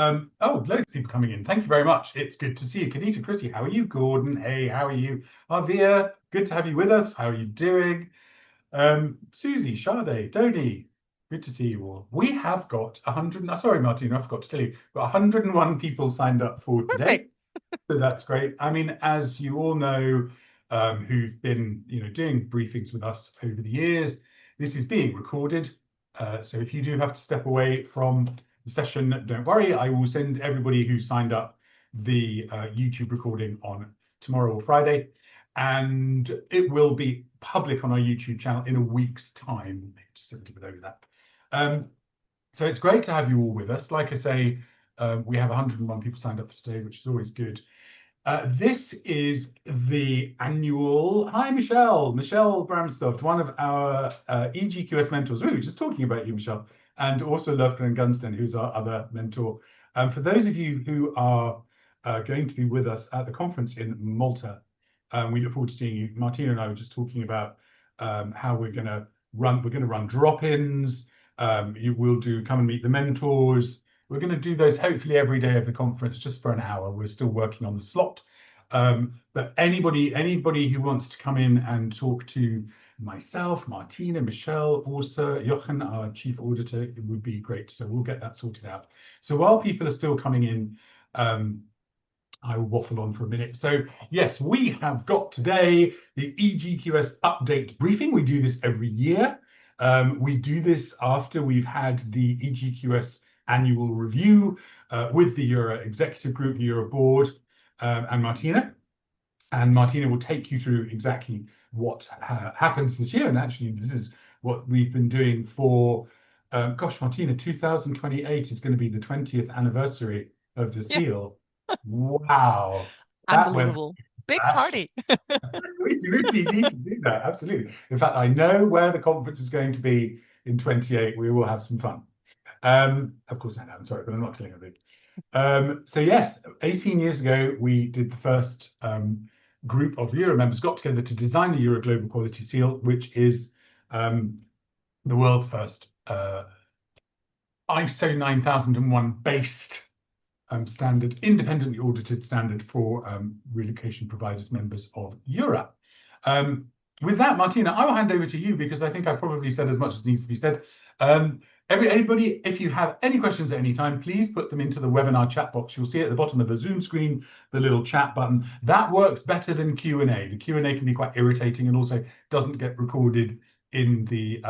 Oh, loads of people coming in. Thank you very much. It's good to see you. Kanita, Chrissy, how are you? Gordon, hey, how are you? Arvia, good to have you with us. How are you doing? Susie, Sade, Doni, good to see you all. We have got 100, sorry, Martina, I forgot to tell you, got 101 people signed up for today. Perfect. So that's great. I mean, as you all know, who've been, doing briefings with us over the years, this is being recorded. So if you do have to step away from the session, don't worry. I will send everybody who signed up the YouTube recording on tomorrow or Friday, and it will be public on our YouTube channel in a week's time, just a little bit over that. So it's great to have you all with us. Like I say, we have 101 people signed up for today, which is always good. This is the annual. Hi, Michelle Bramstoft, one of our EGQS mentors. We were just talking about you, Michelle, and also Lovegren Gunston, who's our other mentor. For those of you who are going to be with us at the conference in Malta, we look forward to seeing you. Martina and I were just talking about how we're going to run drop-ins. You will do come and meet the mentors. We're going to do those hopefully every day of the conference, just for an hour. We're still working on the slot. But anybody who wants to come in and talk to myself, Martina, Michelle, Orsa, Jochen, our chief auditor, it would be great. So we'll get that sorted out. So while people are still coming in, I will waffle on for a minute. So yes, we have got today the EGQS update briefing. We do this every year. We do this after we've had the EGQS annual review with the EuRA executive group, the EuRA board, and Martina. And Martina will take you through exactly what happens this year. And actually, this is what we've been doing for, gosh, Martina, 2028 is going to be the 20th anniversary of the Yeah, seal. Wow, that went unbelievable. Big fast. party. We really need to do that, absolutely. In fact, I know where the conference is going to be in 28. We will have some fun. Of course I know, I'm sorry, but I'm not telling everybody. So yes, 18 years ago, we did the first group of EuRA members got together to design the EuRA Global Quality Seal, which is the world's first ISO 9001 based standard, independently audited standard for relocation providers, members of EuRA. With that, Martina, I will hand over to you because I think I've probably said as much as needs to be said. Anybody, if you have any questions at any time, please put them into the webinar chat box. You'll see at the bottom of the Zoom screen, the little chat button. That works better than Q&A. The Q&A can be quite irritating and also doesn't get recorded in the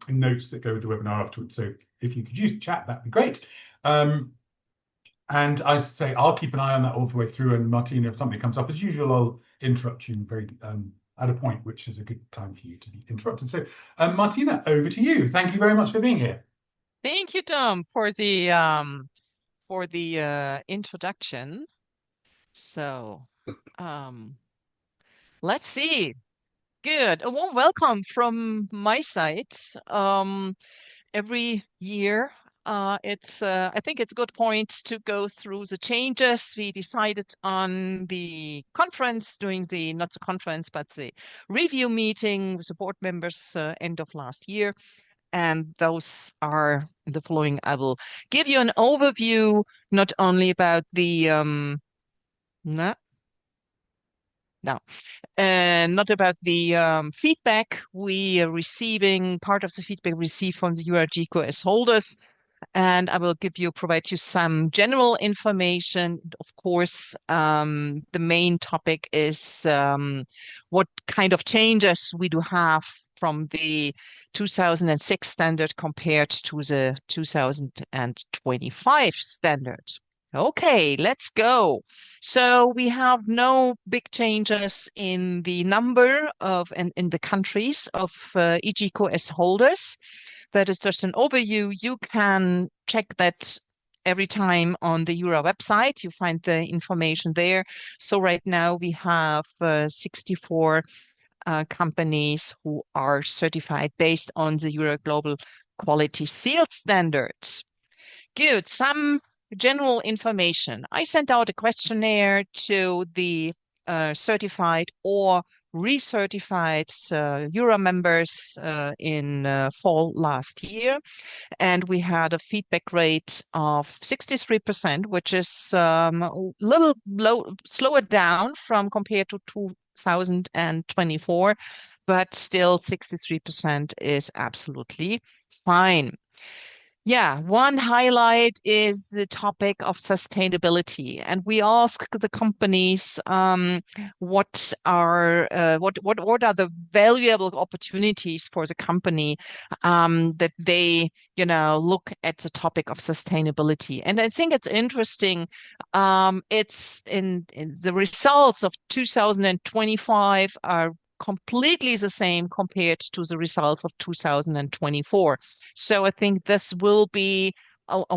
notes that go with the webinar afterwards. So if you could use chat, that'd be great. And I say I'll keep an eye on that all the way through. And Martina, if something comes up, as usual, I'll interrupt you very at a point, which is a good time for you to be interrupted. So, Martina, over to you. Thank you very much for being here. Thank you, Tom, for the introduction. So, let's see. Good. A warm welcome from my side. Every year, I think it's a good point to go through the changes we decided on the conference during the, not the conference, but the review meeting with the board members end of last year. And those are the following. I will give you an overview, not only about the, no, no, and not about the feedback we are receiving, part of the feedback received from the EuRA holders. And I will provide you some general information. Of course, the main topic is what kind of changes we do have from the 2006 standard compared to the 2025 standard. Okay, let's go. So we have no big changes in the number of and in the countries of EGQS holders. That is just an overview. You can check that every time on the EuRA website. You find the information there. So right now we have 64 companies who are certified based on the EuRA Global Quality Seal Standards. Good. Some general information. I sent out a questionnaire to the certified or recertified EuRA members in fall last year, and we had a feedback rate of 63%, which is a little slower down from compared to 2024, but still 63% is absolutely fine. Yeah, one highlight is the topic of sustainability, and we ask the companies what are the valuable opportunities for the company that they look at the topic of sustainability. And I think it's interesting. It's in the results of 2025 are completely the same compared to the results of 2024. So I think this will be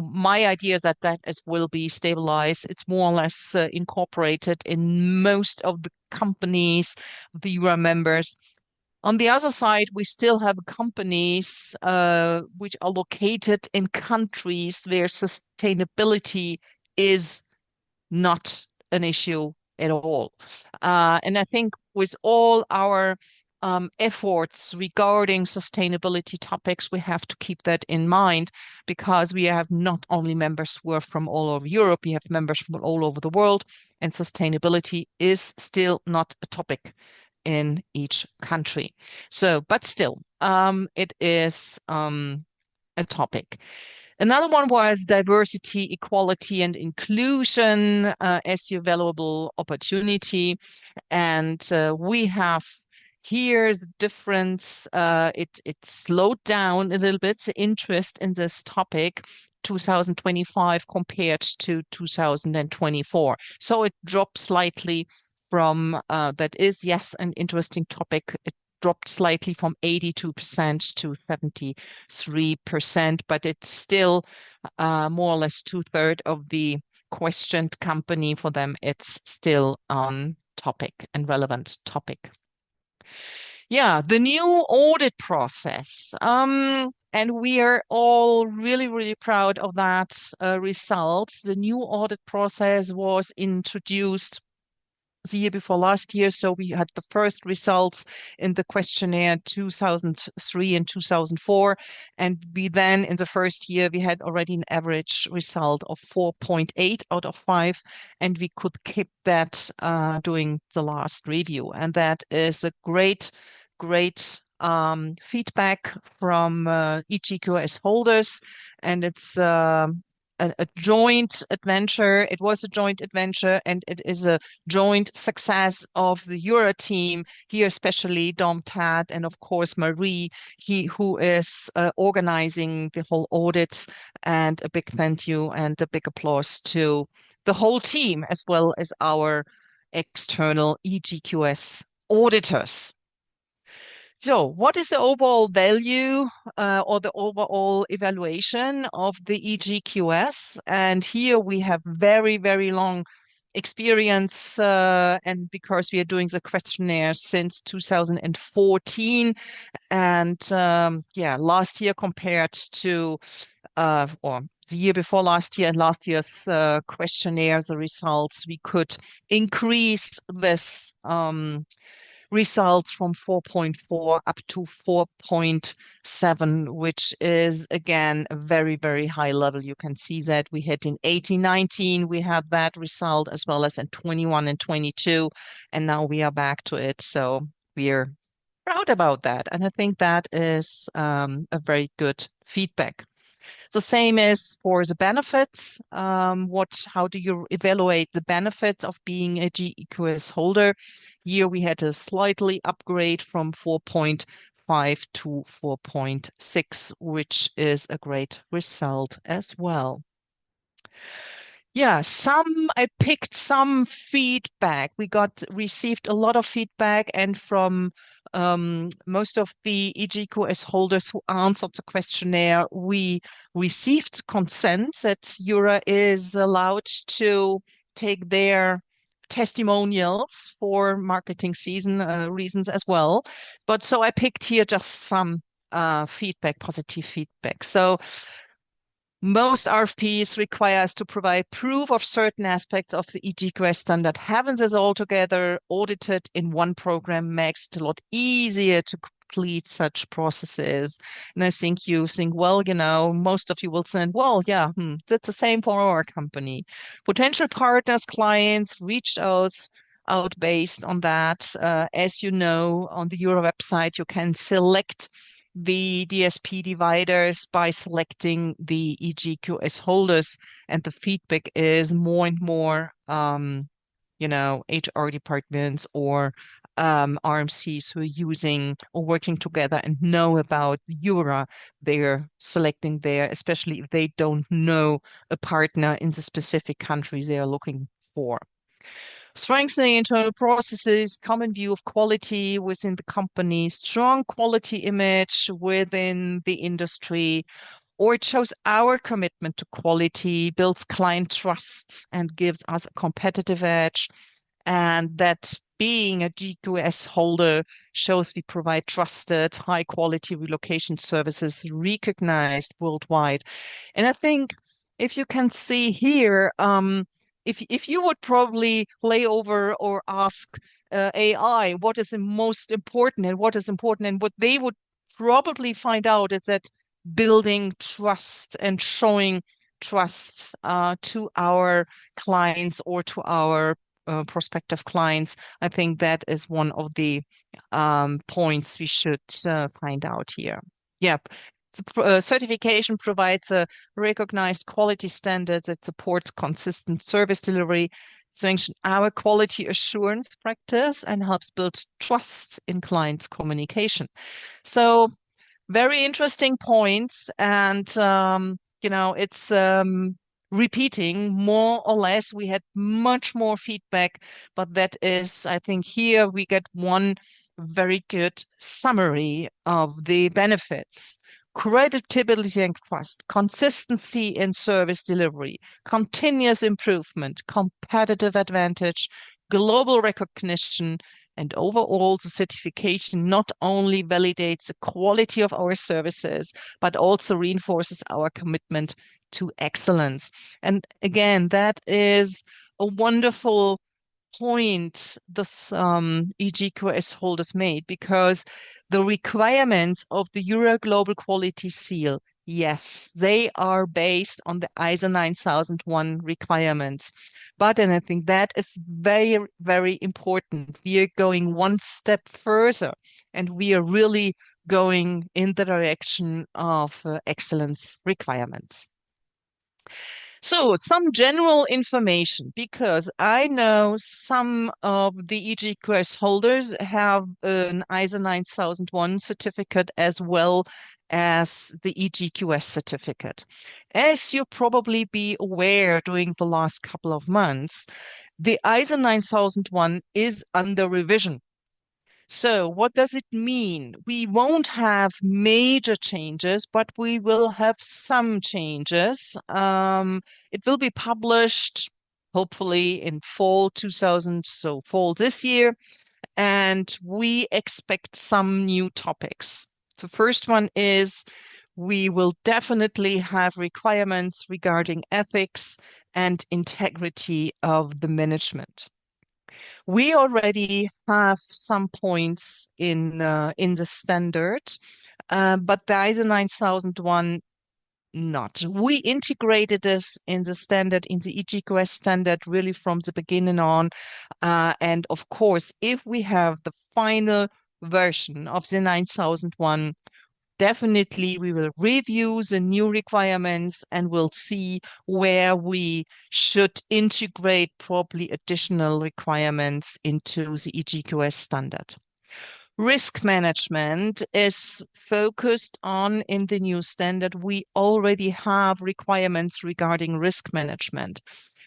my idea is that will be stabilized. It's more or less incorporated in most of the companies, the EuRA members. On the other side, we still have companies which are located in countries where sustainability is not an issue at all. And I think with all our efforts regarding sustainability topics, we have to keep that in mind because we have not only members who are from all over Europe, we have members from all over the world, and sustainability is still not a topic in each country. So, but still, it is a topic. Another one was diversity, equality, and inclusion as your valuable opportunity. And we have here's a difference. It slowed down a little bit, the interest in this topic 2025 compared to 2024. So it dropped slightly from that is, yes, an interesting topic. It dropped slightly from 82% to 73%, but it's still more or less two-thirds of the questioned company. For them, it's still on topic and relevant topic. Yeah, the new audit process. And we are all really, really proud of that result. The new audit process was introduced the year before last year. So we had the first results in the questionnaire 2003 and 2004. And we then, in the first year, we had already an average result of 4.8 out of 5. And we could keep that during the last review. And that is a great feedback from EGQS holders. And it's a joint adventure. It was a joint adventure, and it is a joint success of the EuRA team here, especially Dom Tad and of course Marie, who is organizing the whole audits. And a big thank you and a big applause to the whole team as well as our external EGQS auditors. So, what is the overall value or the overall evaluation of the EGQS? And here we have very, very long experience, and because we are doing the questionnaire since 2014, and yeah, last year compared to or the year before last year and last year's questionnaire, the results, we could increase this results from 4.4 up to 4.7, which is again a very, very high level. You can see that we had in 18-19, we had that result as well as in 21 and 22, and now we are back to it. So we're proud about that. And I think that is a very good feedback. The same is for the benefits. How do you evaluate the benefits of being a EGQS holder? Here we had a slightly upgrade from 4.5 to 4.6, which is a great result as well. Yeah, I picked some feedback. We received a lot of feedback, and from most of the EGQS holders who answered the questionnaire, we received consent that EuRA is allowed to take their testimonials for marketing season reasons as well. But so I picked here just some feedback, positive feedback. So Most RFPs require us to provide proof of certain aspects of the EGQS standard. Having this all together audited in one program makes it a lot easier to complete such processes. And I think you think, well, most of you will say, well, yeah, that's the same for our company. Potential partners, clients reached out based on that. As you know, on the EuRA website, you can select the DSP dividers by selecting the EGQS holders, and the feedback is more and more, HR departments or RMCs who are using or working together and know about EuRA, they're selecting there, especially if they don't know a partner in the specific countries they are looking for. Strengthening internal processes, common view of quality within the company, strong quality image within the industry, or it shows our commitment to quality, builds client trust, and gives us a competitive edge. And that being a GQS holder shows we provide trusted, high quality relocation services recognized worldwide. And I think if you can see here, if you would probably lay over or ask AI what is the most important and what is important, and what they would probably find out is that building trust and showing trust to our clients or to our prospective clients. I think that is one of the points we should find out here. Yep. Certification provides a recognized quality standard that supports consistent service delivery, strengthens our quality assurance practice, and helps build trust in clients' communication. So very interesting points, and it's repeating more or less. We had much more feedback, but that is, I think, here we get one very good summary of the benefits. Credibility and trust, consistency in service delivery, continuous improvement, competitive advantage, global recognition, and overall, the certification not only validates the quality of our services, but also reinforces our commitment to excellence. And again, that is a wonderful point this EGQS holders made, because the requirements of the EuRA Global Quality Seal, yes, they are based on the ISO 9001 requirements. But, and I think that is very, very important, we are going one step further, and we are really going in the direction of excellence requirements. So some general information, because I know some of the EGQS holders have an ISO 9001 certificate as well as the EGQS certificate. As you probably be aware during the last couple of months, the ISO 9001 is under revision. So what does it mean? We won't have major changes, but we will have some changes. It will be published hopefully in fall this year, and we expect some new topics. The first one is we will definitely have requirements regarding ethics and integrity of the management. We already have some points in the standard, but the ISO 9001 not. We integrated this in the standard, in the EGQS standard, really from the beginning on. And of course, if we have the final version of the 9001, definitely we will review the new requirements and we'll see where we should integrate probably additional requirements into the EGQS standard. Risk management is focused on in the new standard. We already have requirements regarding risk management.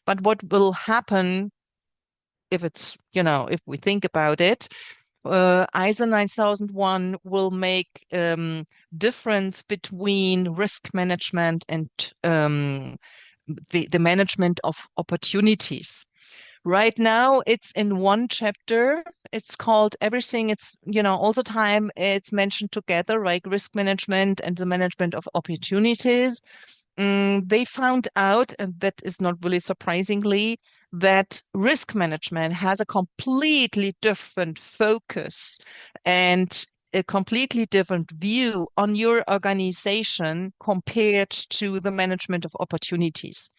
But what will happen if it's, if we think about it, ISO 9001 will make difference between risk management and the management of opportunities. Right now, it's in one chapter. It's called everything. It's, all the time it's mentioned together, like risk management and the management of opportunities. They found out, and that is not really surprisingly, that risk management has a completely different focus and a completely different view on your organization compared to the management of opportunities.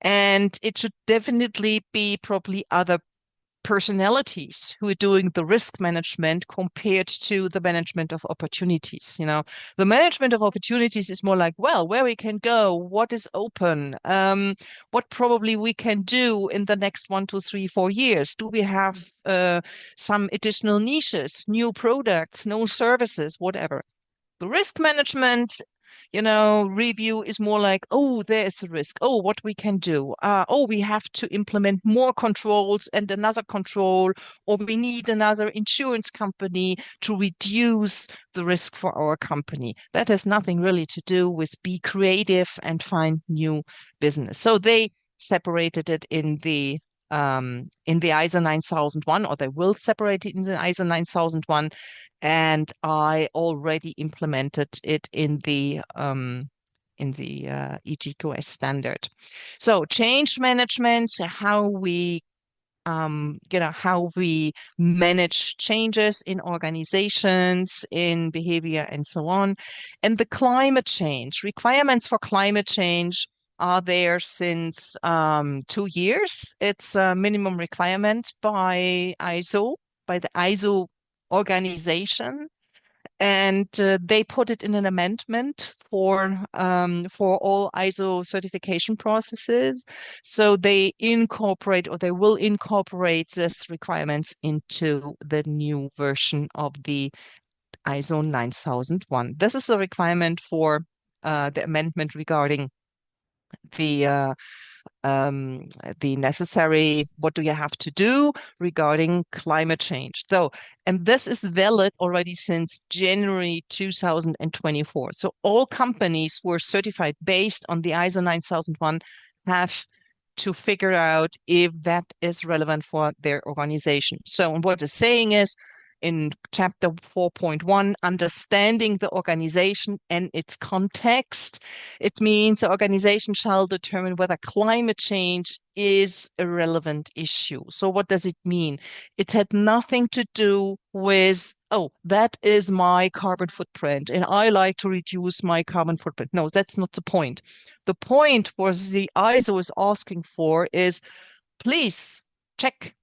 And it should definitely be probably other personalities who are doing the risk management compared to the management of opportunities. The management of opportunities is more like, well, where we can go, what is open, what probably we can do in the next 1, 2, 3, 4 years. Do we have some additional niches, new products, no services, whatever? The risk management, review is more like, oh, there is a risk. Oh, what we can do. Oh, we have to implement more controls and another control, or we need another insurance company to reduce the risk for our company. That has nothing really to do with be creative and find new business. So they separated it in the ISO 9001, or they will separate it in the ISO 9001, and I already implemented it in the EGQS standard. So change management, how we manage changes in organizations, in behavior, and so on. And the climate change, requirements for climate change are there since 2 years. It's a minimum requirement by the ISO organization, and they put it in an amendment for all ISO certification processes. So they incorporate, or they will incorporate, this requirements into the new version of the ISO 9001. This is a requirement for the amendment regarding the uh, the necessary, what do you have to do regarding climate change. So, and this is valid already since January 2024. So all companies who are certified based on the ISO 9001 have to figure out if that is relevant for their organization. So, and what it's saying is, in chapter 4.1, understanding the organization and its context. It means the organization shall determine whether climate change is a relevant issue. So what does it mean? It had nothing to do with, oh, that is my carbon footprint and I like to reduce my carbon footprint. No, that's not the point. The point was the ISO is asking for is, please check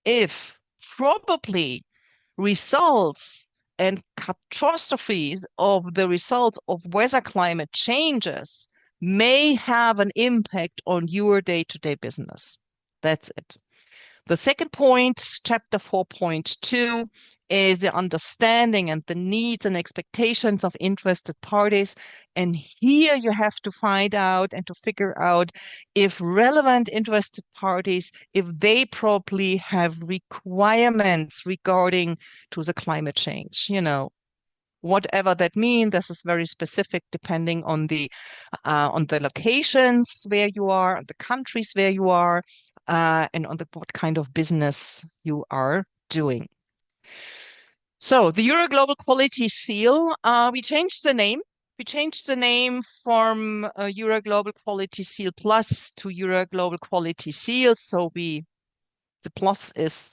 if probably results and catastrophes of the results of weather climate changes may have an impact on your day-to-day business. That's it. The second point, chapter 4.2, is the understanding and the needs and expectations of interested parties. And here you have to find out and to figure out if relevant interested parties, if they probably have requirements regarding to the climate change, whatever that means. This is very specific depending on the locations where you are, on the countries where you are, and on what kind of business you are doing. So the EuRA Global Quality Seal, we changed the name. We changed the name from EuRA Global Quality Seal Plus to EuRA Global Quality Seal. So the plus is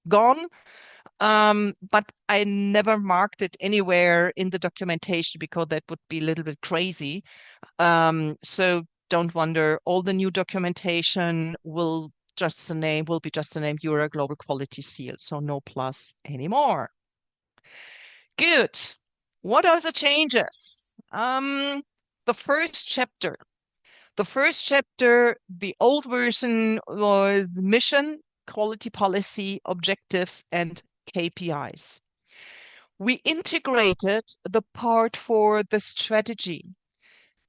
gone. But I never marked it anywhere in the documentation because that would be a little bit crazy. So don't wonder, all the new documentation will be just the name EuRA Global Quality Seal. So no plus anymore. Good. What are the changes? The first chapter. The old version was mission, quality policy, objectives, and KPIs. We integrated the part for the strategy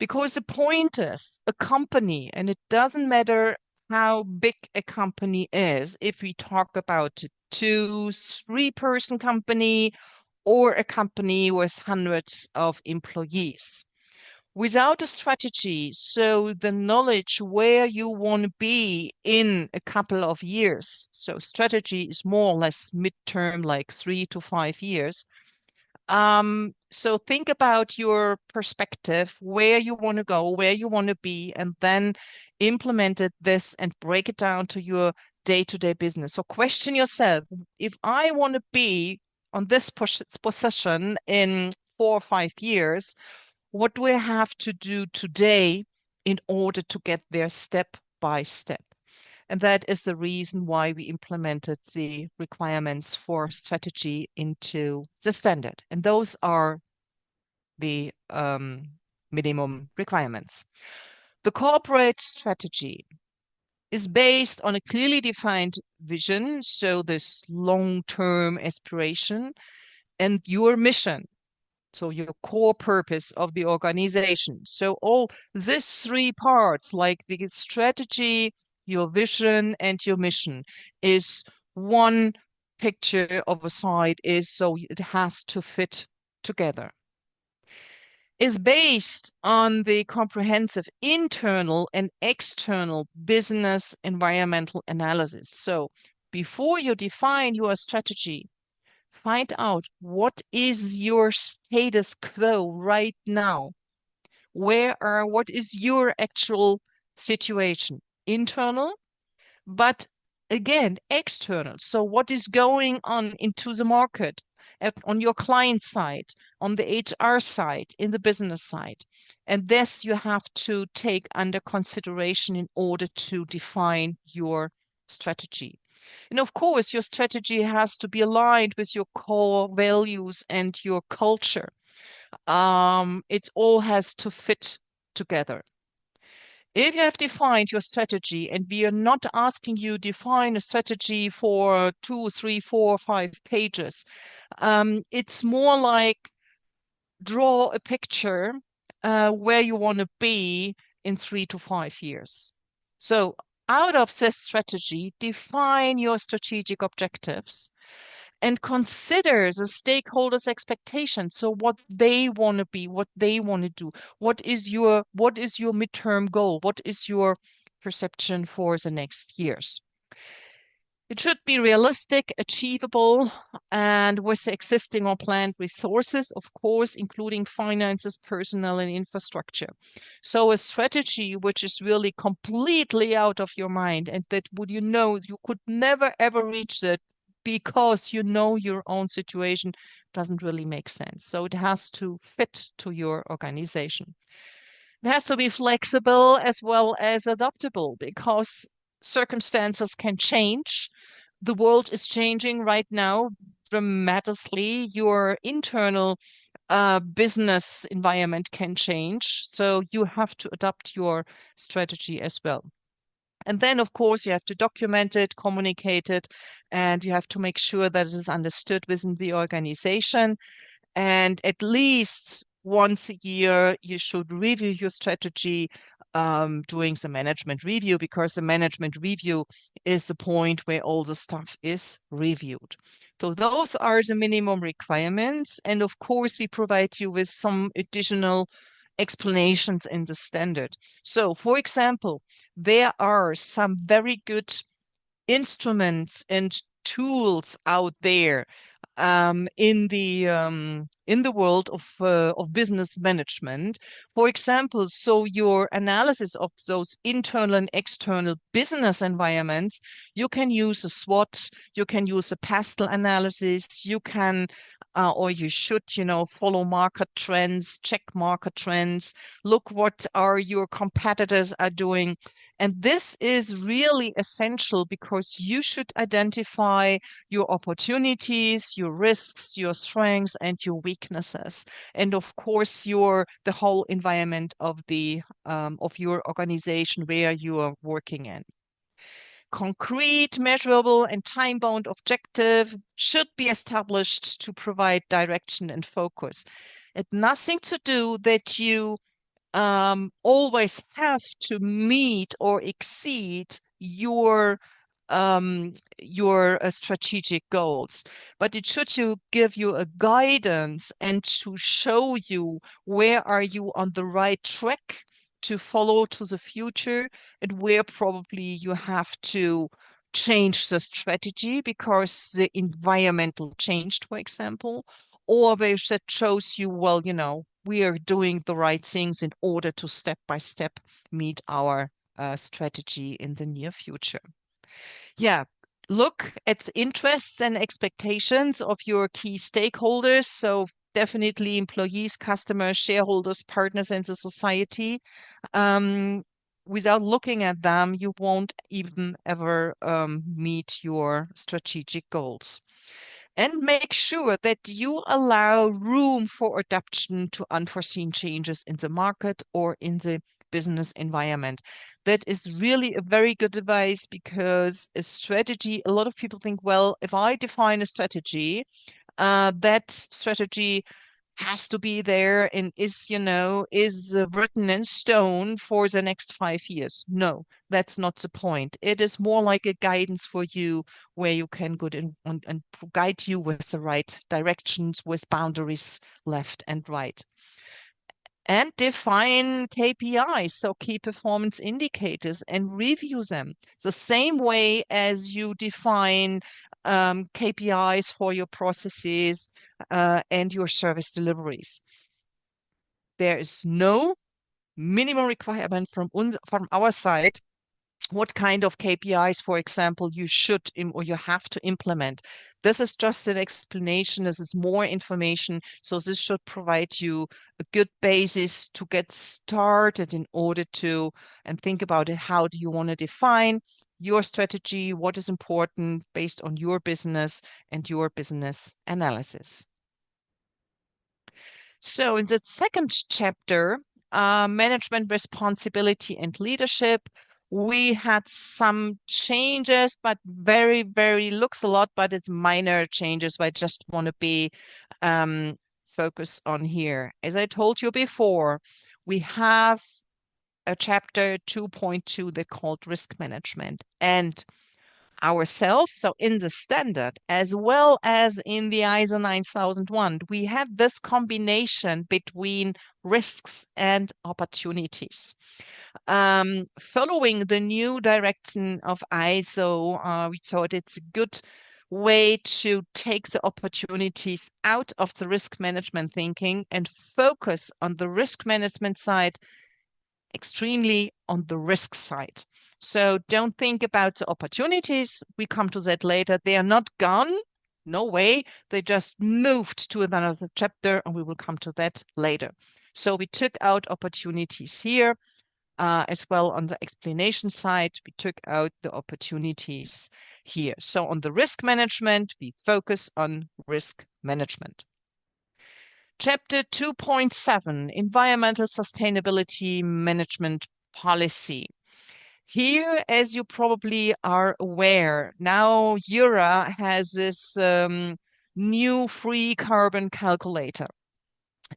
because the point is a company, and it doesn't matter how big a company is, if we talk about a 2, 3 person company or a company with hundreds of employees. Without a strategy, so the knowledge where you want to be in a couple of years, so strategy is more or less midterm, like 3 to 5 years. So think about your perspective, where you want to go, where you want to be, and then implement this and break it down to your day-to-day business. So question yourself, if I want to be on this position in 4 or 5 years, what do I have to do today in order to get there step by step? And that is the reason why we implemented the requirements for strategy into the standard. And those are the minimum requirements. The corporate strategy is based on a clearly defined vision, so this long-term aspiration, and your mission, so your core purpose of the organization. So all these three parts, like the strategy, your vision, and your mission, is one picture of a site, is so it has to fit together. Is based on the comprehensive internal and external business environmental analysis. So before you define your strategy, find out what is your status quo right now. What is your actual situation? Internal, but again, external. So what is going on into the market, on your client side, on the HR side, in the business side? And this you have to take under consideration in order to define your strategy. And of course, your strategy has to be aligned with your core values and your culture. It all has to fit together. If you have defined your strategy, and we are not asking you define a strategy for 2, 3, 4, 5 pages, it's more like draw a picture where you want to be in 3 to 5 years. So out of this strategy, define your strategic objectives and consider the stakeholders' expectations. So what they want to be, what they want to do, what is your midterm goal? What is your perception for the next years? It should be realistic, achievable, and with existing or planned resources, of course, including finances, personnel, and infrastructure. So a strategy which is really completely out of your mind, and that you could never ever reach it because you know your own situation, doesn't really make sense. So it has to fit to your organization. It has to be flexible as well as adaptable because circumstances can change. The world is changing right now dramatically. Your internal business environment can change. So you have to adapt your strategy as well. And then, of course, you have to document it, communicate it, and you have to make sure that it is understood within the organization. And at least once a year, you should review your strategy doing the management review, because the management review is the point where all the stuff is reviewed. So those are the minimum requirements. And of course, we provide you with some additional explanations in the standard. So, for example, there are some very good instruments and tools out there in the world of business management. For example, so your analysis of those internal and external business environments, you can use a SWOT, you can use a pastel analysis, you can or you should, follow market trends, check market trends, look what are your competitors are doing. And this is really essential because you should identify your opportunities, your risks, your strengths, and your weaknesses, and of course the whole environment of your organization where you are working in. Concrete, measurable, and time-bound objective should be established to provide direction and focus. It nothing to do that you always have to meet or exceed your strategic goals, but it should give you a guidance and to show you where are you on the right track to follow to the future, and where probably you have to change the strategy because the environmental changed, for example, always that shows you, well, we are doing the right things in order to step by step meet our strategy in the near future. Yeah, look at interests and expectations of your key stakeholders. So definitely employees, customers, shareholders, partners in the society. Um, Without looking at them, you won't even ever meet your strategic goals. And make sure that you allow room for adaptation to unforeseen changes in the market or in the business environment. That is really a very good advice, because a strategy, a lot of people think, well, if I define a strategy, that strategy has to be there and is written in stone for the next 5 years. No, that's not the point. It is more like a guidance for you, where you can go in and guide you with the right directions, with boundaries left and right. And define KPIs, so key performance indicators, and review them the same way as you define KPIs for your processes and your service deliveries. There is no minimum requirement from our side what kind of KPIs, for example, you should or you have to implement. This is just an explanation. This is more information. So this should provide you a good basis to get started in order to and think about it. How do you want to define your strategy? What is important based on your business and your business analysis? So in the second chapter, management responsibility and leadership, we had some changes, but very, very looks a lot, but it's minor changes. I just want to be focused on here. As I told you before, we have a chapter 2.2 that called risk management. And ourselves, so in the standard as well as in the ISO 9001, we have this combination between risks and opportunities. Following the new direction of ISO, we thought it's a good way to take the opportunities out of the risk management thinking and focus on the risk management side, extremely on the risk side. So don't think about the opportunities. We come to that later. They are not gone. No way. They just moved to another chapter, and we will come to that later. So we took out opportunities here, as well on the explanation side. We took out the opportunities here. So on the risk management, we focus on risk management. Chapter 2.7, Environmental Sustainability Management Policy. Here, as you probably are aware, now EuRA has this new free carbon calculator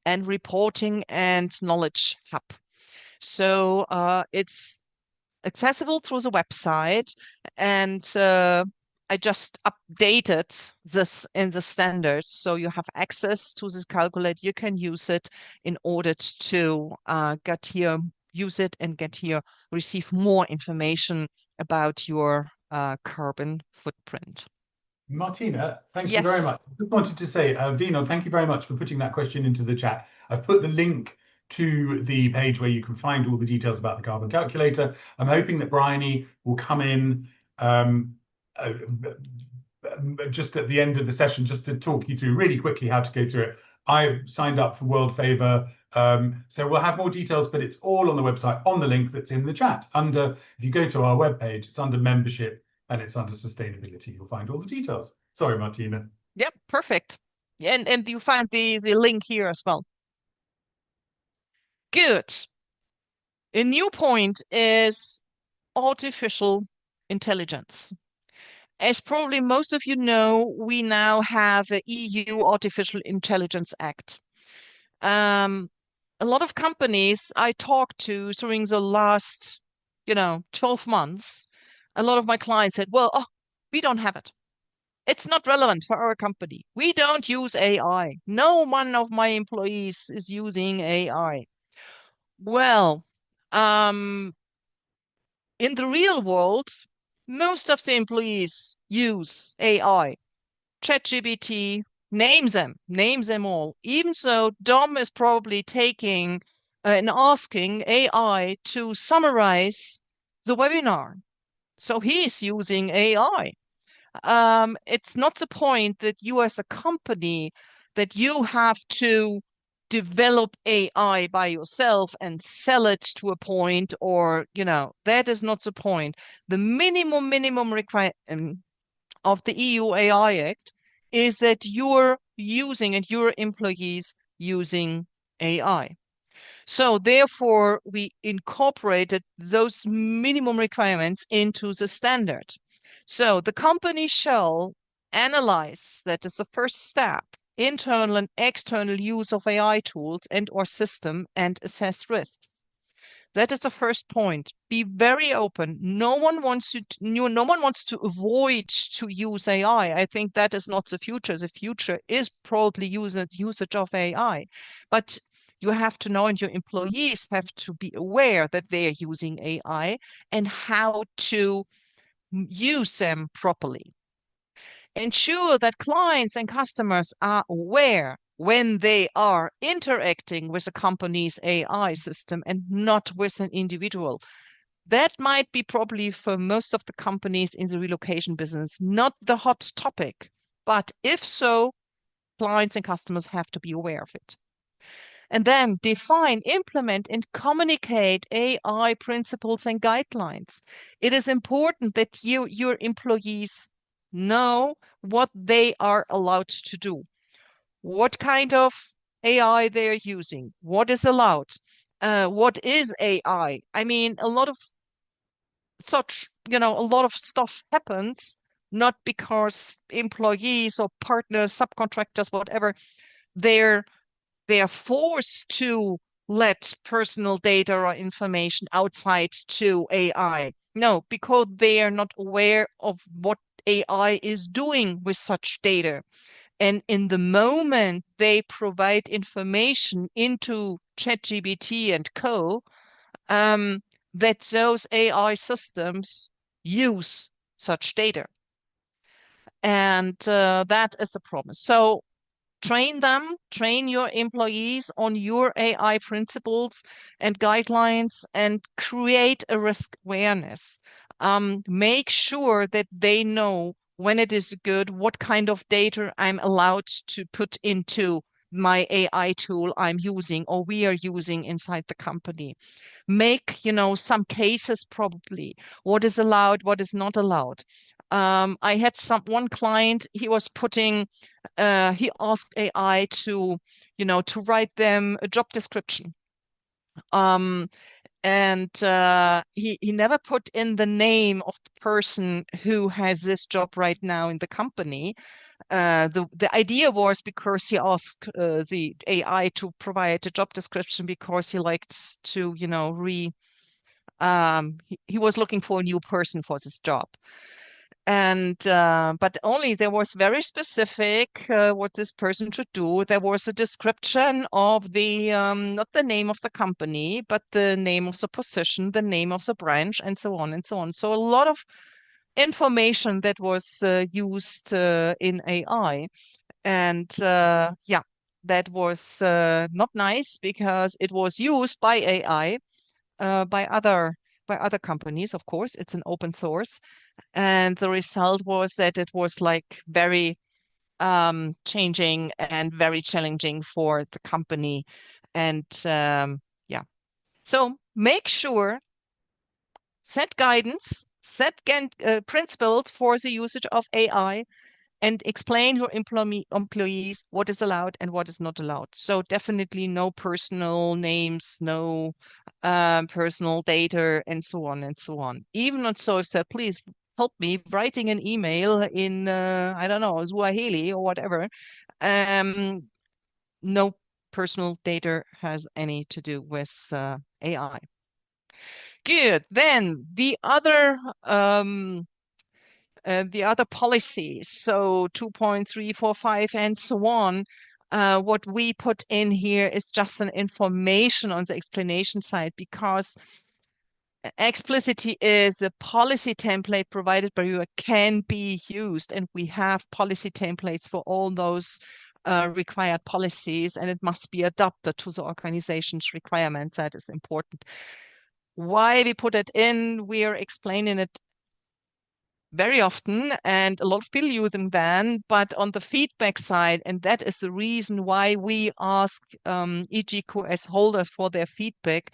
and reporting and knowledge hub. So it's accessible through the website, and I just updated this in the standard, so you have access to this calculator. You can use it in order to get here, use it and get here, receive more information about your carbon footprint. Martina, thank you very Yes. much. I just wanted to say, Vino, thank you very much for putting that question into the chat. I've put the link to the page where you can find all the details about the carbon calculator. I'm hoping that Bryony will come in just at the end of the session, just to talk you through really quickly how to go through it. I signed up for World Favor, so we'll have more details, but it's all on the website on the link that's in the chat. If you go to our webpage, it's under membership and it's under sustainability. You'll find all the details. Sorry, Martina. Yep, perfect. And you find the link here as well. Good. A new point is artificial intelligence. As probably most of you know, we now have a EU Artificial Intelligence Act. A lot of companies I talked to during the last, 12 months, a lot of my clients said, well, we don't have it. It's not relevant for our company. We don't use AI. No one of my employees is using AI. Well, in the real world, most of the employees use AI, ChatGPT, Names them all. Even so, Dom is probably taking and asking AI to summarize the webinar. So he's using AI. It's not the point that you as a company that you have to develop AI by yourself and sell it to a point, or that is not the point. The minimum requirement of the EU AI Act is that you're using and your employees using AI. So therefore, we incorporated those minimum requirements into the standard. So the company shall analyze, that is the first step, internal and external use of AI tools and or system and assess risks. That is the first point. Be very open. No one wants to avoid to use AI. I think that is not the future. The future is probably usage of AI. But you have to know, and your employees have to be aware that they are using AI and how to use them properly. Ensure that clients and customers are aware when they are interacting with a company's AI system and not with an individual. That might be probably for most of the companies in the relocation business, not the hot topic. But if so, clients and customers have to be aware of it. And then define, implement, and communicate AI principles and guidelines. It is important that your employees know what they are allowed to do, what kind of AI they're using, what is allowed, what is AI. I mean, a lot of stuff happens not because employees or partners, subcontractors, whatever, they're they're forced to let personal data or information outside to AI. No, because they are not aware of what AI is doing with such data. And in the moment they provide information into ChatGPT and co, that those AI systems use such data. And that is a promise. So train your employees on your AI principles and guidelines and create a risk awareness. Make sure that they know when it is good, what kind of data I'm allowed to put into my AI tool I'm using or we are using inside the company. Make, some cases probably, what is allowed, what is not allowed. I had one client, he asked AI to write them a job description. And he never put in the name of the person who has this job right now in the company. The idea was because he asked the AI to provide a job description because he liked to, he was looking for a new person for this job. And but only there was very specific what this person should do. There was a description of the not the name of the company, but the name of the position, the name of the branch, and so on and so on. So a lot of information that was used in AI, and yeah, that was not nice because it was used by AI by other companies. Of course, it's an open source, and the result was that it was like very changing and very challenging for the company. And yeah, so make sure, set guidance, set principles for the usage of AI, and explain your employees what is allowed and what is not allowed. So definitely no personal names, no personal data, and so on and so on. Even not so if said, please help me writing an email in I don't know, Swahili or whatever. No personal data has any to do with AI. Good. Then the other policies, so 2.345 and so on, what we put in here is just an information on the explanation side, because Explicitly is a policy template provided by you can be used, and we have policy templates for all those required policies, and it must be adapted to the organization's requirements. That is important. Why we put it in, we are explaining it very often, and a lot of people use them then, but on the feedback side, and that is the reason why we ask EGQS holders for their feedback.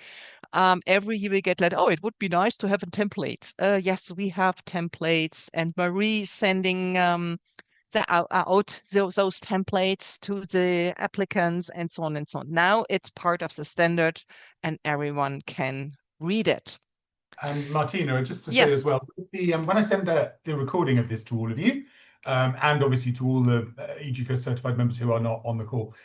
Every year we get like, oh, it would be nice to have a template. Yes, we have templates, and Marie is sending out those templates to the applicants and so on and so on. Now it's part of the standard, and everyone can read it. And Martina, just to say Yes. as well, when I send the recording of this to all of you, and obviously to all the EGQS certified members who are not on the call,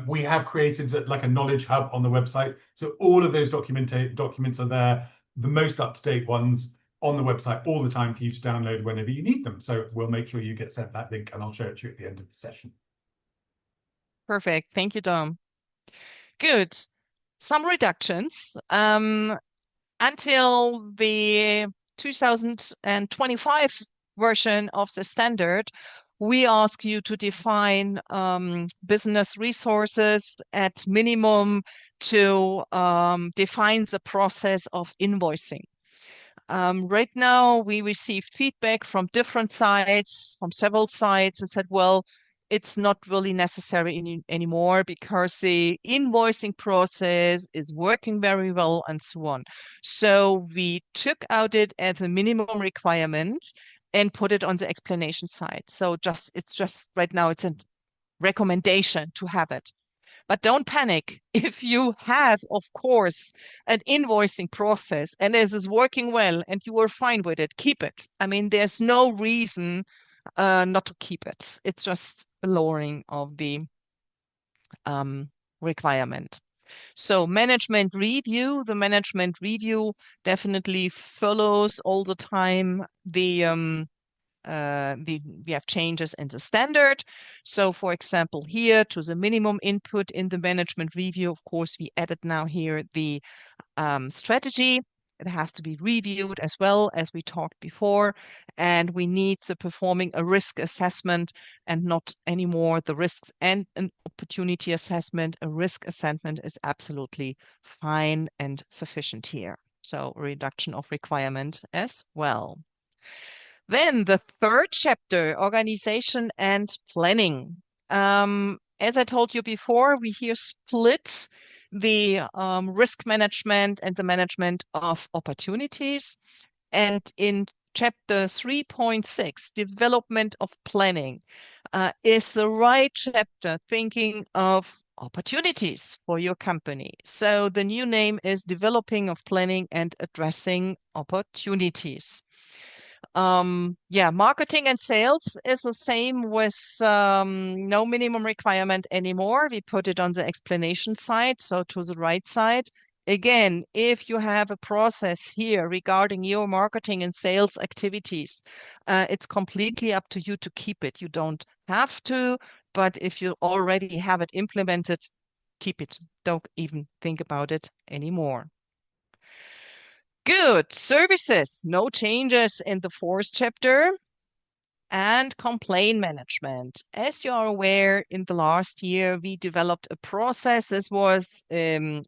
we have created like a knowledge hub on the website. So all of those documents are there, the most up-to-date ones on the website all the time for you to download whenever you need them. So we'll make sure you get sent that link, and I'll show it to you at the end of the session. Perfect. Thank you, Dom. Good. Some reductions. Until the 2025 version of the standard, we ask you to define business resources at minimum to define the process of invoicing. Right now, we received feedback from different sites, from several sites, and said, well, it's not really necessary anymore because the invoicing process is working very well and so on. So we took out it as a minimum requirement and put it on the explanation side. So it's just right now, it's a recommendation to have it. But don't panic. If you have, of course, an invoicing process and this is working well and you are fine with it, keep it. I mean, there's no reason not to keep it. It's just a lowering of the requirement. So management review, the management review definitely follows all the time the we have changes in the standard. So for example, here to the minimum input in the management review, of course, we added now here the strategy. It has to be reviewed as well as we talked before, and we need the performing a risk assessment and not anymore the risks and an opportunity assessment. A risk assessment is absolutely fine and sufficient here. So reduction of requirement as well. Then the third chapter, organization and planning. As I told you before, we here split the risk management and the management of opportunities. And in chapter 3.6, development of planning, is the right chapter thinking of opportunities for your company. So the new name is developing of planning and addressing opportunities. Marketing and sales is the same with no minimum requirement anymore. We put it on the explanation side, so to the right side. Again, if you have a process here regarding your marketing and sales activities, it's completely up to you to keep it. You don't have to, but if you already have it implemented, keep it. Don't even think about it anymore. Good. Services, no changes in the fourth chapter. And complaint management. As you are aware, in the last year, we developed a process. This was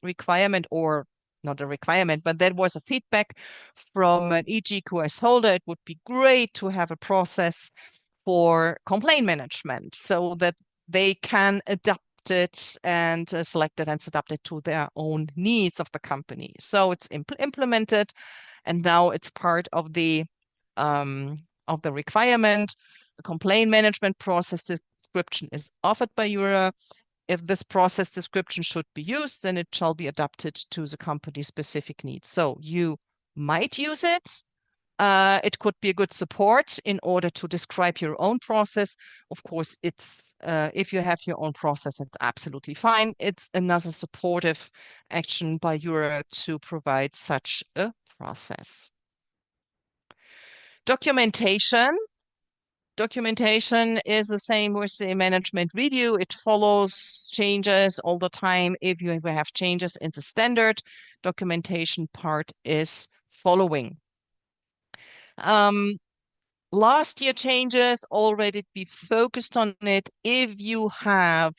requirement, or not a requirement, but that was a feedback from an EGQS holder. It would be great to have a process for complaint management so that they can adapt it and select it and adapt it to their own needs of the company. So it's implemented, and now it's part of the requirement. The complaint management process description is offered by EuRA. If this process description should be used, then it shall be adapted to the company's specific needs. So you might use it. It could be a good support in order to describe your own process. Of course, it's if you have your own process, it's absolutely fine. It's another supportive action by EuRA to provide such a process. Documentation. Documentation is the same with the management review. It follows changes all the time. If you have changes in the standard, documentation part is following. Last year changes already, we focused on it. If you have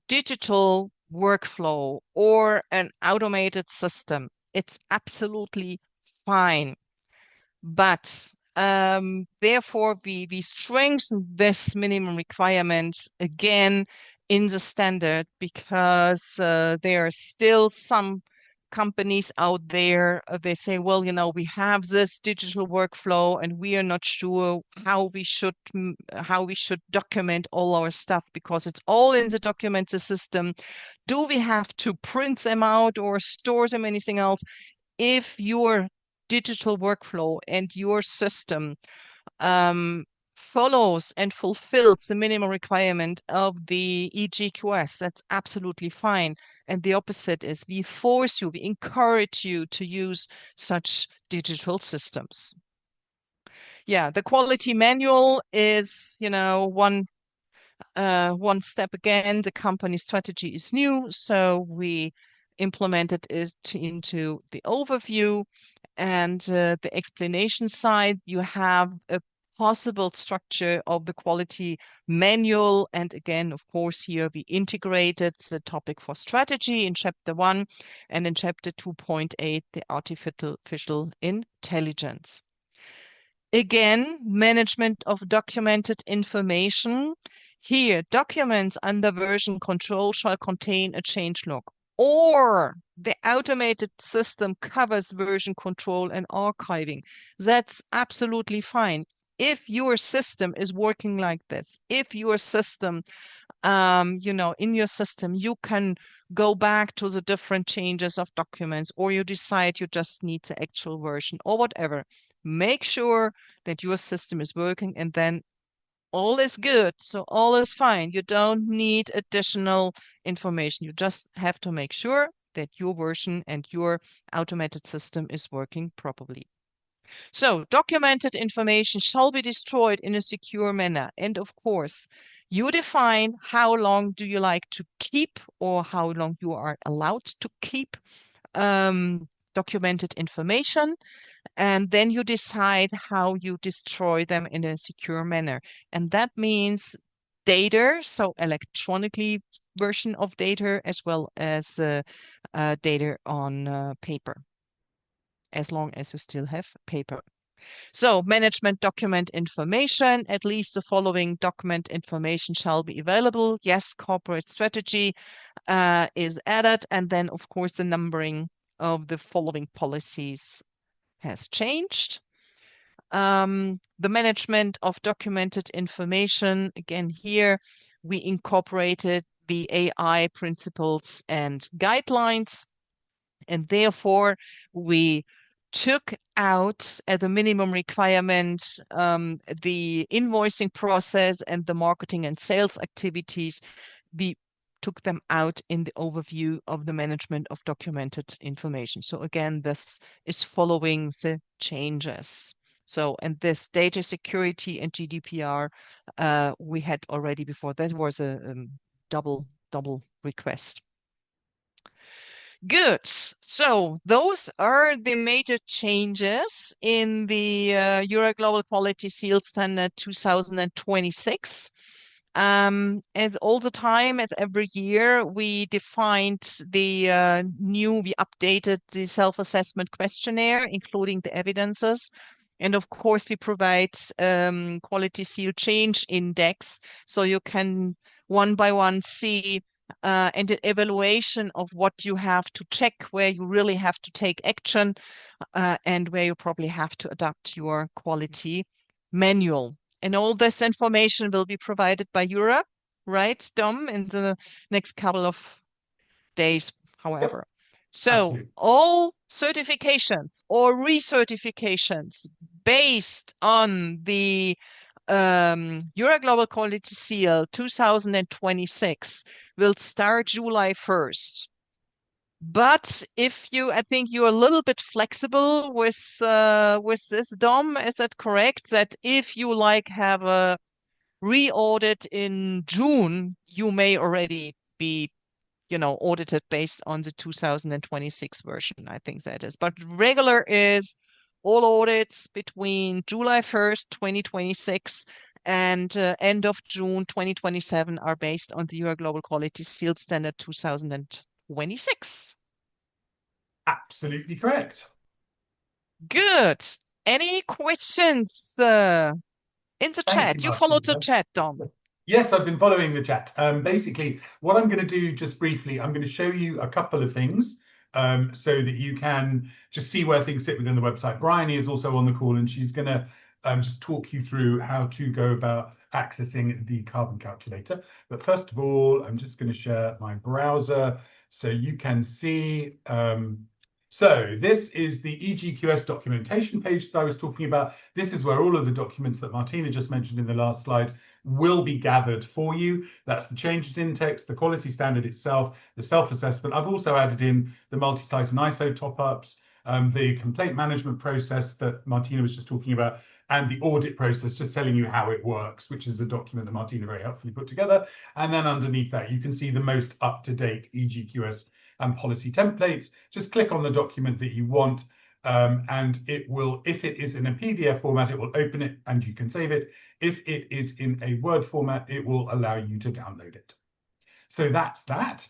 digital workflow or an automated system, it's absolutely fine. But therefore, we strengthen this minimum requirement again in the standard because there are still some companies out there, they say, well, we have this digital workflow and we are not sure how we should document all our stuff because it's all in the document system. Do we have to print them out or store them, anything else? If your digital workflow and your system follows and fulfills the minimum requirement of the EGQS, that's absolutely fine. And the opposite is we force you, we encourage you to use such digital systems. Yeah, the quality manual is, one step again. The company strategy is new, so we implemented it into the overview and the explanation side. You have a possible structure of the quality manual. And again, of course, here we integrated the topic for strategy in chapter 1 and in chapter 2.8, the artificial intelligence. Again, management of documented information. Here, documents under version control shall contain a change log, or the automated system covers version control and archiving. That's absolutely fine. If your system is working like this, if your system, in your system, you can go back to the different changes of documents, or you decide you just need the actual version or whatever. Make sure that your system is working and then all is good. So all is fine. You don't need additional information. You just have to make sure that your version and your automated system is working properly. So documented information shall be destroyed in a secure manner. And of course, you define how long do you like to keep or how long you are allowed to keep documented information. And then you decide how you destroy them in a secure manner. And that means data, so electronically version of data, as well as data on paper, as long as you still have paper. So management document information, at least the following document information shall be available. Yes, corporate strategy is added. And then, of course, the numbering of the following policies has changed. The management of documented information, again, here we incorporated the AI principles and guidelines, and therefore we took out at the minimum requirement the invoicing process and the marketing and sales activities. We took them out in the overview of the management of documented information. So again, this is following the changes. So, and this data security and GDPR we had already before. That was a double request. Good. So those are the major changes in the EuRA Global Quality Seal Standard 2026. As all the time, as every year, we defined we updated the self-assessment questionnaire, including the evidences. And of course, we provide quality seal change index, so you can one by one see and an evaluation of what you have to check, where you really have to take action, and where you probably have to adapt your quality manual. And all this information will be provided by EuRA, right, Dom, in the next couple of days, however. So Absolutely. all certifications or recertifications based on the EuRA Global Quality Seal 2026 will start July 1st. But if I think you're a little bit flexible with this, Dom, is that correct? That if you have a re-audit in June, you may already be, audited based on the 2026 version. I think that is. But regular is all audits between July 1st, 2026 and end of June 2027 are based on the EuRA Global Quality Seal Standard 2026. Absolutely correct. Good. Any questions in the chat? You followed the chat, Dom. Yes, I've been following the chat. Basically, what I'm going to do just briefly, I'm going to show you a couple of things so that you can just see where things sit within the website. Bryony is also on the call, and she's going to just talk you through how to go about accessing the carbon calculator. But first of all, I'm just going to share my browser so you can see. So this is the EGQS documentation page that I was talking about. This is where all of the documents that Martina just mentioned in the last slide will be gathered for you. That's the changes in text, the quality standard itself, the self-assessment. I've also added in the multi-site and ISO top-ups, the complaint management process that Martina was just talking about, and the audit process, just telling you how it works, which is a document that Martina very helpfully put together. And then underneath that, you can see the most up-to-date EGQS and policy templates. Just click on the document that you want, and it will, if it is in a PDF format, it will open it and you can save it. If it is in a Word format, it will allow you to download it. So that's that.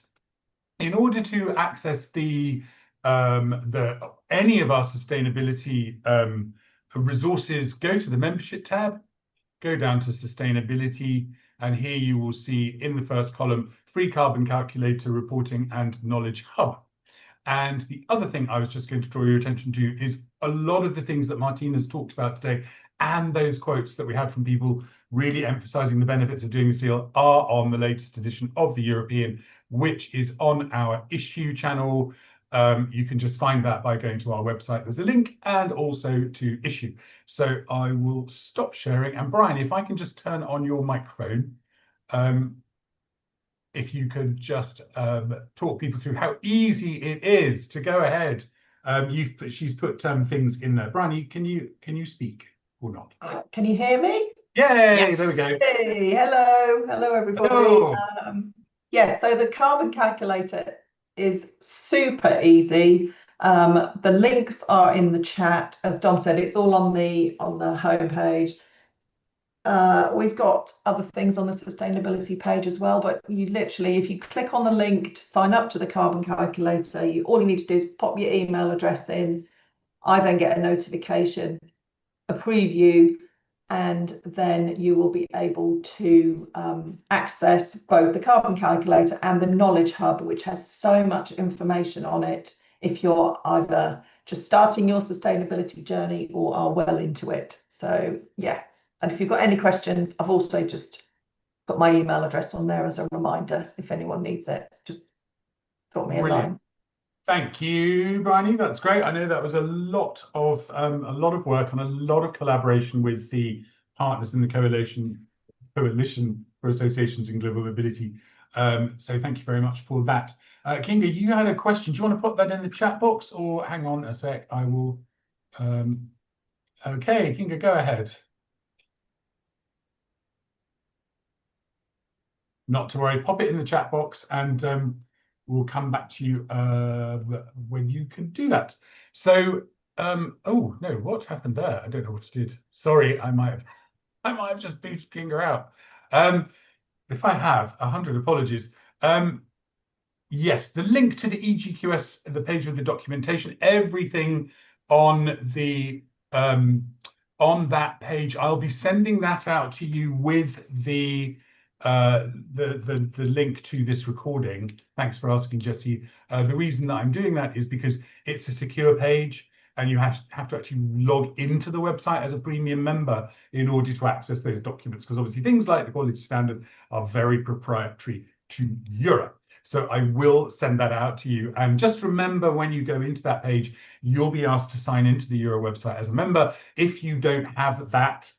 In order to access any of our sustainability resources, go to the membership tab, go down to sustainability, and here you will see in the first column, free carbon calculator reporting and knowledge hub. And the other thing I was just going to draw your attention to is a lot of the things that Martina's talked about today and those quotes that we had from people really emphasizing the benefits of doing the seal are on the latest edition of the European, which is on our issue channel. You can just find that by going to our website. There's a link, and also to issue. So I will stop sharing. And Brian, if I can just turn on your microphone, if you could just talk people through how easy it is to go ahead. She's put things in there. Brian, can you speak or not? Can you hear me? Yay! Yes. There we go. Hey, hello everybody. Hello. Yeah, so the carbon calculator is super easy. The links are in the chat. As Dom said, it's all on the homepage. We've got other things on the sustainability page as well, but you literally, if you click on the link to sign up to the carbon calculator, all you need to do is pop your email address in. I then get a notification, a preview, and then you will be able to access both the carbon calculator and the knowledge hub, which has so much information on it if you're either just starting your sustainability journey or are well into it. So yeah, and if you've got any questions, I've also just put my email address on there as a reminder. If anyone needs it, just drop me a line. Thank you, Bryony. That's great. I know that was a lot of work and a lot of collaboration with the partners in the coalition for associations in global mobility. So thank you very much for that. Kinga, you had a question. Do you want to put that in the chat box, or hang on a sec? I will. Okay, Kinga, go ahead. Not to worry. Pop it in the chat box, and we'll come back to you when you can do that. So, oh no, what happened there? I don't know what it did. Sorry, I might have just booted Kinga out. If I have, 100 apologies. Yes, the link to the EGQS, the page with the documentation, everything on the on that page. I'll be sending that out to you with the link to this recording. Thanks for asking, Jesse. The reason that I'm doing that is because it's a secure page, and you have to actually log into the website as a premium member in order to access those documents, because obviously things like the quality standard are very proprietary to EuRA. So I will send that out to you. And just remember, when you go into that page, you'll be asked to sign into the EuRA website as a member. If you don't have that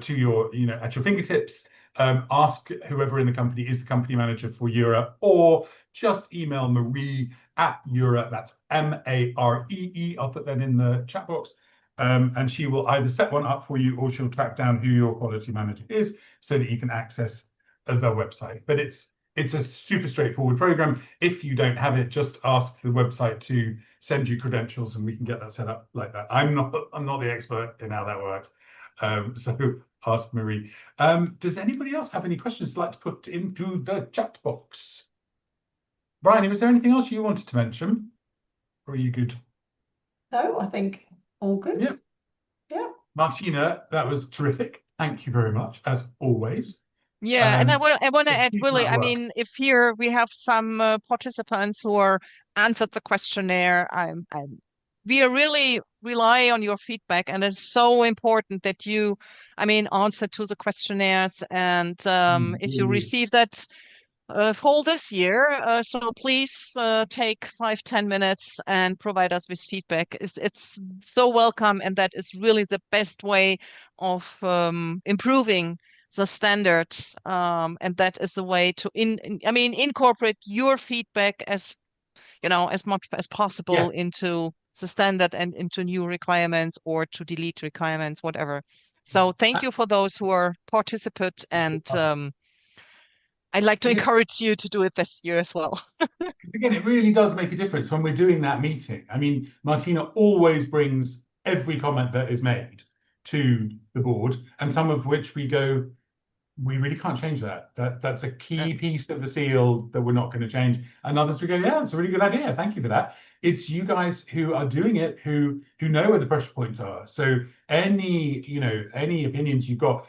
to your, at your fingertips, ask whoever in the company is the company manager for EuRA, or just email Marie at EuRA. That's MAREE. I'll put that in the chat box. And she will either set one up for you, or she'll track down who your quality manager is so that you can access the website. But it's it's a super straightforward program. If you don't have it, just ask the website to send you credentials and we can get that set up like that. I'm not the expert in how that works. So ask Marie. Does anybody else have any questions they'd like to put into the chat box? Brian, was there anything else you wanted to mention? Or are you good? No, I think all good. Yeah. Yeah. Martina, that was terrific. Thank you very much, as always. Yeah, and I want to add, huge Willie, amount I of work. mean, if here we have some participants who are answered the questionnaire, we really rely on your feedback, and it's so important that you, I mean, answer to the questionnaires. And if you receive that whole this year, so please take 5-10 minutes and provide us with feedback. It's so welcome, and that is really the best way of improving the standards, and that is the way to incorporate your feedback as as much as possible into the standard and into new requirements or to delete requirements, whatever. So thank you for those who are participant, and I'd like to encourage you to do it this year as well. Again, it really does make a difference when we're doing that meeting. I mean, Martina always brings every comment that is made to the board, and some of which we go, we really can't change that. That's a key piece of the seal that we're not going to change. And others we go, yeah, that's a really good idea. Thank you for that. It's you guys who are doing it who know where the pressure points are. So any opinions you've got,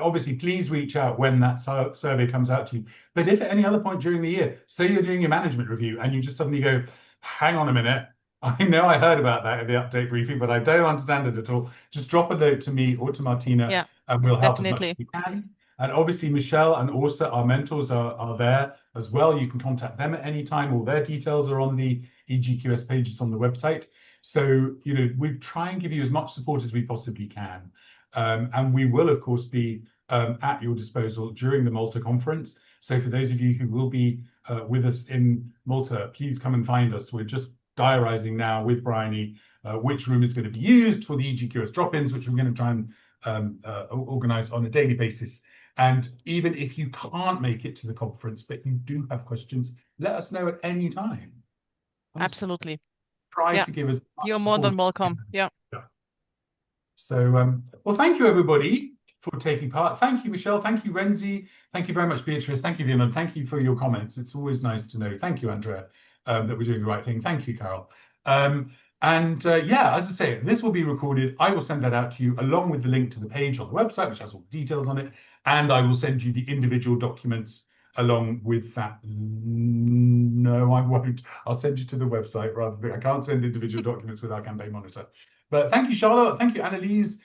obviously please reach out when that survey comes out to you. But if at any other point during the year, say you're doing your management review and you just suddenly go, hang on a minute, I know I heard about that in the update briefing, but I don't understand it at all. Just drop a note to me or to Martina, and we'll help as much as we can. And obviously, Michelle and Åsa, our mentors, are there as well. You can contact them at any time. All their details are on the EGQS pages on the website. So, we try and give you as much support as we possibly can. And we will, of course, be at your disposal during the Malta conference. So for those of you who will be with us in Malta, please come and find us. We're just diarising now with Bryony which room is going to be used for the EGQS drop-ins, which we're going to try and organise on a daily basis. And even if you can't make it to the conference, but you do have questions, let us know at any time. Absolutely. Try to give us. You're more than welcome. Yeah. So, well, thank you, everybody, for taking part. Thank you, Michelle. Thank you, Renzi. Thank you very much, Beatrice. Thank you, Viman. Thank you for your comments. It's always nice to know. Thank you, Andrea, that we're doing the right thing. Thank you, Carol. Yeah, as I say, this will be recorded. I will send that out to you along with the link to the page on the website, which has all the details on it. And I will send you the individual documents along with that. No, I won't. I'll send you to the website rather than, I can't send individual documents with our campaign monitor. But thank you, Charlotte. Thank you, Annalise.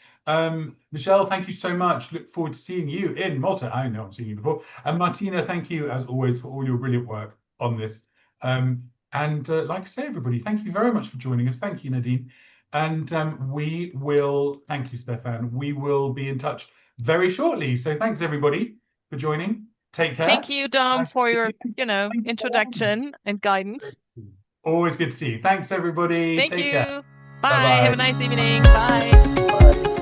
Michelle, thank you so much. Look forward to seeing you in Malta. I know I've seen you before. And Martina, thank you as always for all your brilliant work on this. Like I say, everybody, thank you very much for joining us. Thank you, Nadine. And we will, thank you, Stefan. We will be in touch very shortly. So thanks, everybody, for joining. Take care. Thank you, Dom, for your, introduction and guidance. Always good to see you. Thanks, everybody. Thank Take you. care. Bye. Bye-bye. Have a nice evening. Bye. Bye.